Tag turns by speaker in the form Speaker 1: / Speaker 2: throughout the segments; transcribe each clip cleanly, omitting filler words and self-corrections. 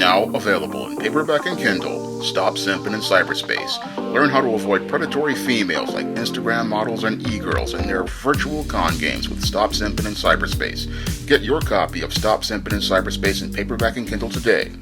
Speaker 1: Now available in paperback and Kindle. Stop Simping in Cyberspace. Learn how to avoid predatory females like Instagram models and e-girls in their virtual con games with Stop Simping in Cyberspace. Get your copy of Stop Simping in Cyberspace in paperback and Kindle today.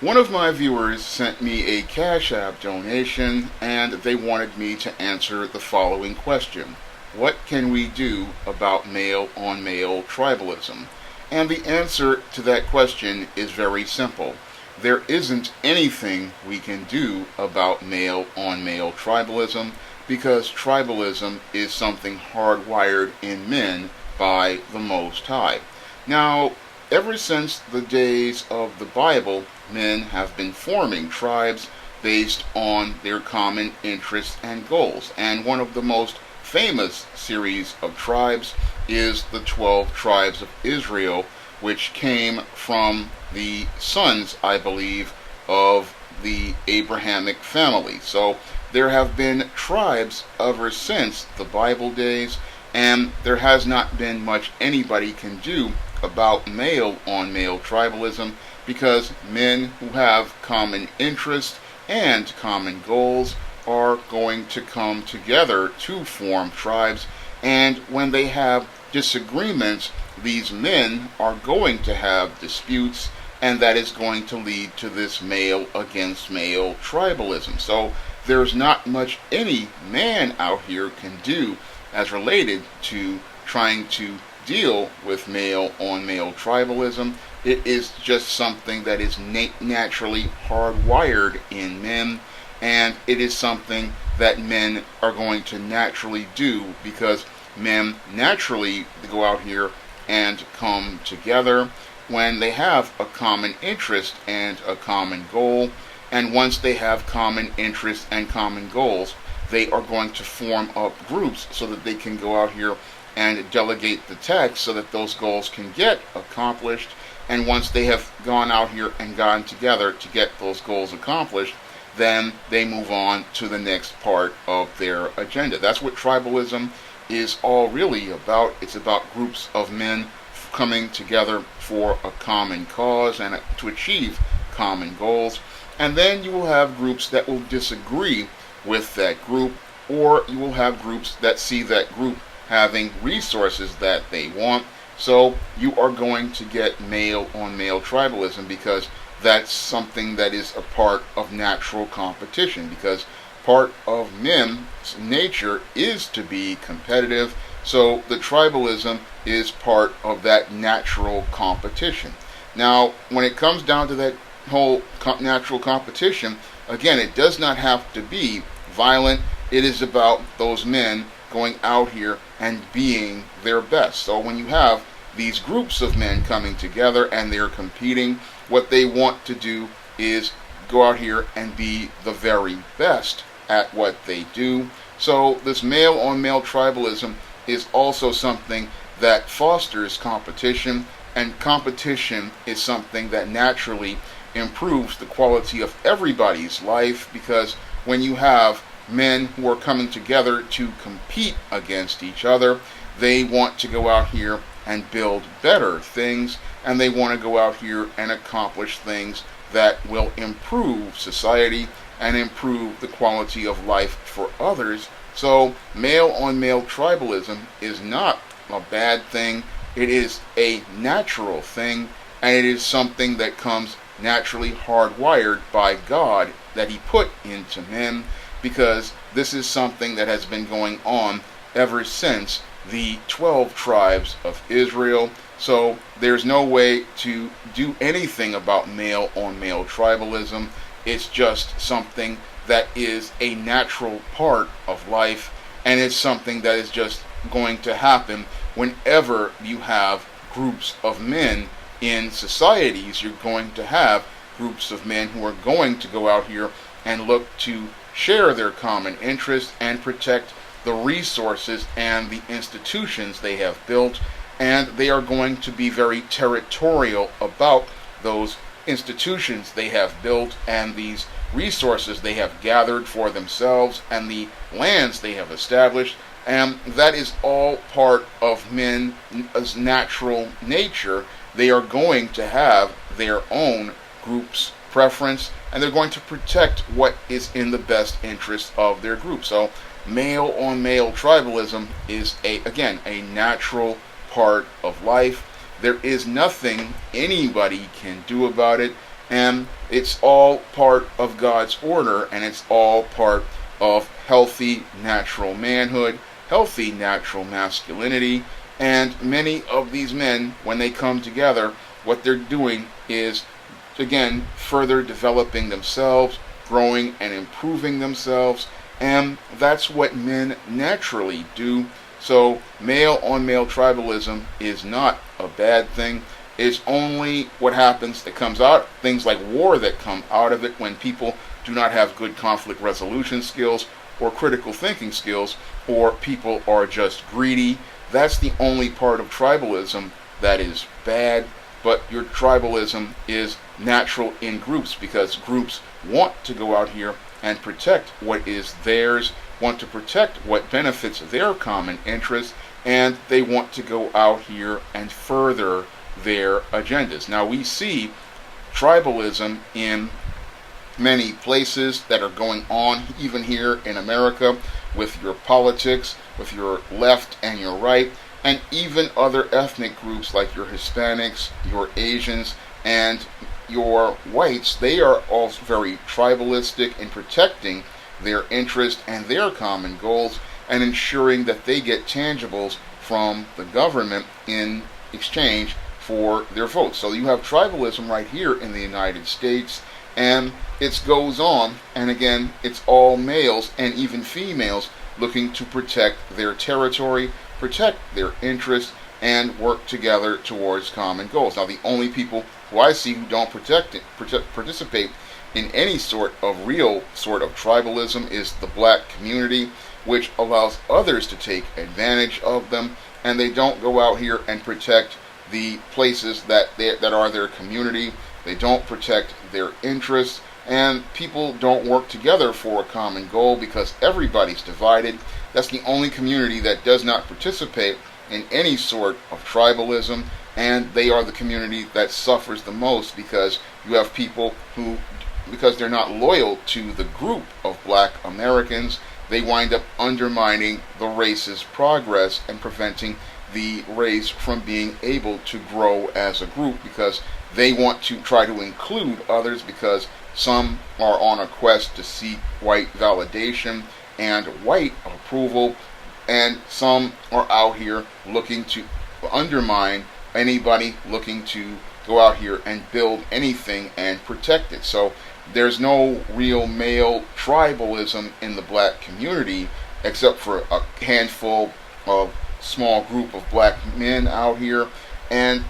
Speaker 1: One of my viewers sent me a Cash App donation, and they wanted me to answer the following question. What can we do about male-on-male tribalism? And the answer to that question is very simple. There isn't anything we can do about male-on-male tribalism because tribalism is something hardwired in men by the Most High. Now, ever since the days of the Bible, men have been forming tribes based on their common interests and goals. And one of the most famous series of tribes is the 12 tribes of Israel, which came from the sons, I believe, of the Abrahamic family. So there have been tribes ever since the Bible days, and there has not been much anybody can do about male-on-male tribalism because men who have common interests and common goals are going to come together to form tribes, and when they have disagreements, these men are going to have disputes, and that is going to lead to this male against male tribalism. So there's not much any man out here can do as related to trying to deal with male-on-male tribalism. It is just something that is naturally hardwired in men, and it is something that men are going to naturally do because men naturally go out here and come together when they have a common interest and a common goal. And once they have common interests and common goals, they are going to form up groups so that they can go out here and delegate the task so that those goals can get accomplished. And once they have gone out here and gotten together to get those goals accomplished, then they move on to the next part of their agenda. That's what tribalism is all really about. It's about groups of men coming together for a common cause and to achieve common goals. And then you will have groups that will disagree with that group, or you will have groups that see that group having resources that they want. So you are going to get male-on-male tribalism because that's something that is a part of natural competition, because part of men's nature is to be competitive. So the tribalism is part of that natural competition. Now, when it comes down to that whole natural competition, again, it does not have to be violent. It is about those men going out here and being their best. So when you have these groups of men coming together and they're competing, what they want to do is go out here and be the very best at what they do. So this male-on-male tribalism is also something that fosters competition, and competition is something that naturally improves the quality of everybody's life, because when you have men who are coming together to compete against each other, they want to go out here and build better things, and they want to go out here and accomplish things that will improve society and improve the quality of life for others. So male-on-male tribalism is not a bad thing. It is a natural thing, and it is something that comes naturally hardwired by God that He put into men, because this is something that has been going on ever since the 12 tribes of Israel. So there's no way to do anything about male-on-male tribalism. It's just something that is a natural part of life, and it's something that is just going to happen whenever you have groups of men in societies. You're going to have groups of men who are going to go out here and look to share their common interests and protect the resources and the institutions they have built, and they are going to be very territorial about those institutions they have built and these resources they have gathered for themselves and the lands they have established. And that is all part of men's natural nature. They are going to have their own groups preference, and they're going to protect what is in the best interest of their group. So male on male tribalism is again a natural part of life. There is nothing anybody can do about it, and it's all part of God's order, and it's all part of healthy natural manhood, healthy natural masculinity. And many of these men, when they come together, what they're doing is, again, further developing themselves, growing and improving themselves, and that's what men naturally do. So male on male tribalism is not a bad thing. It's only what happens that comes out, things like war that come out of it when people do not have good conflict resolution skills or critical thinking skills, or people are just greedy. That's the only part of tribalism that is bad. But your tribalism is natural in groups, because groups want to go out here and protect what is theirs, want to protect what benefits their common interests, and they want to go out here and further their agendas. Now we see tribalism in many places that are going on, even here in America, with your politics, with your left and your right, and even other ethnic groups like your Hispanics, your Asians, and your whites. They are all very tribalistic in protecting their interest and their common goals, and ensuring that they get tangibles from the government in exchange for their votes. So you have tribalism right here in the United States, and it goes on, and again, it's all males and even females looking to protect their territory, protect their interests, and work together towards common goals. Now, the only people who I see who don't participate in any sort of real sort of tribalism is the black community, which allows others to take advantage of them, and they don't go out here and protect the places that are their community. They don't protect their interests, and people don't work together for a common goal because everybody's divided. That's the only community that does not participate in any sort of tribalism, and they are the community that suffers the most, because you have people who, because they're not loyal to the group of black Americans, they wind up undermining the race's progress and preventing the race from being able to grow as a group, because they want to try to include others, because some are on a quest to seek white validation and white approval, and some are out here looking to undermine anybody looking to go out here and build anything and protect it. So there's no real male tribalism in the black community, except for a handful of small group of black men out here and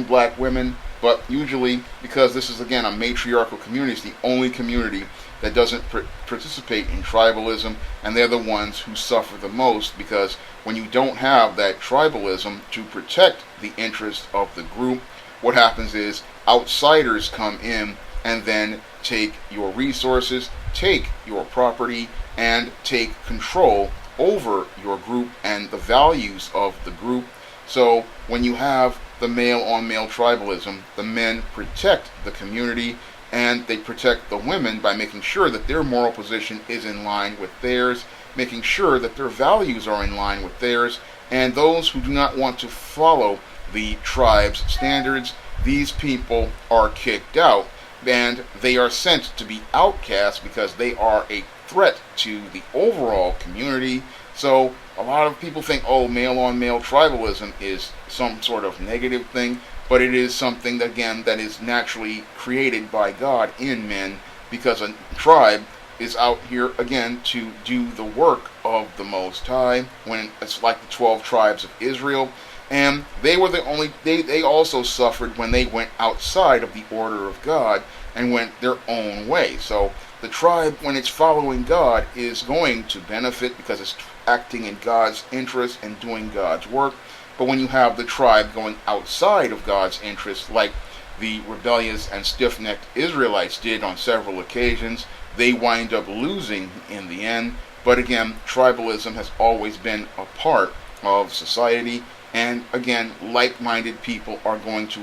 Speaker 1: black women. But usually, because this is again a matriarchal community, it's the only community that doesn't participate in tribalism, and they're the ones who suffer the most, because when you don't have that tribalism to protect the interests of the group, what happens is outsiders come in and then take your resources, take your property, and take control over your group and the values of the group. So when you have the male on male tribalism, the men protect the community, and they protect the women by making sure that their moral position is in line with theirs, making sure that their values are in line with theirs, and those who do not want to follow the tribe's standards, these people are kicked out, and they are sent to be outcast because they are a threat to the overall community. So a lot of people think, oh, male on male tribalism is some sort of negative thing, but it is something that, again, that is naturally created by God in men, because a tribe is out here again to do the work of the Most High, when it's like the 12 tribes of Israel. And they were the only, they also suffered when they went outside of the order of God and went their own way. So the tribe, when it's following God, is going to benefit because it's acting in God's interest and doing God's work. But when you have the tribe going outside of God's interest, like the rebellious and stiff-necked Israelites did on several occasions, they wind up losing in the end. But again, tribalism has always been a part of society. And again, like-minded people are going to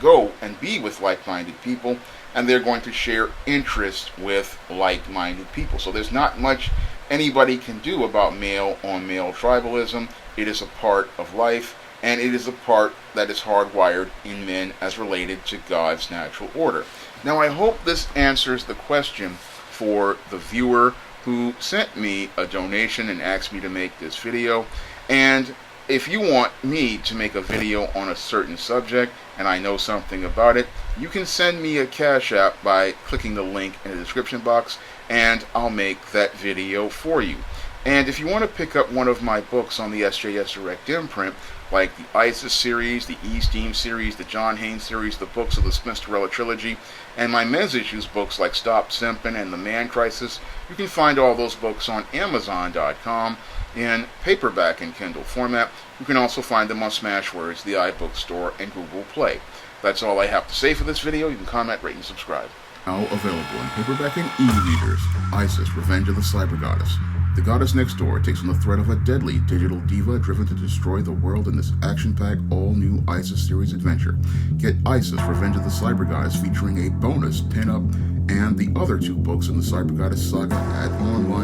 Speaker 1: go and be with like-minded people. and they're going to share interests with like-minded people. So there's not much anybody can do about male-on-male tribalism. It is a part of life, and it is a part that is hardwired in men as related to God's natural order. Now, I hope this answers the question for the viewer who sent me a donation and asked me to make this video. And if you want me to make a video on a certain subject and I know something about it, you can send me a Cash App by clicking the link in the description box, and I'll make that video for you. And if you want to pick up one of my books on the SJS Direct imprint, like the ISIS series, the E-Steam series, the John Haynes series, the books of the Territorial trilogy, and my men's issues books like Stop Simping and The Man Crisis, you can find all those books on Amazon.com in paperback and Kindle format. You can also find them on Smashwords, the iBook Store, and Google Play. That's all I have to say for this video. You can comment, rate, and subscribe. Now available in paperback and e-readers, ISIS, Revenge of the Cyber Goddess. The goddess next door takes on the threat of a deadly digital diva driven to destroy the world in this action-packed, all-new ISIS series adventure. Get ISIS, Revenge of the Cyber Goddess featuring a bonus pin-up and the other 2 books in the Cyber Goddess saga at online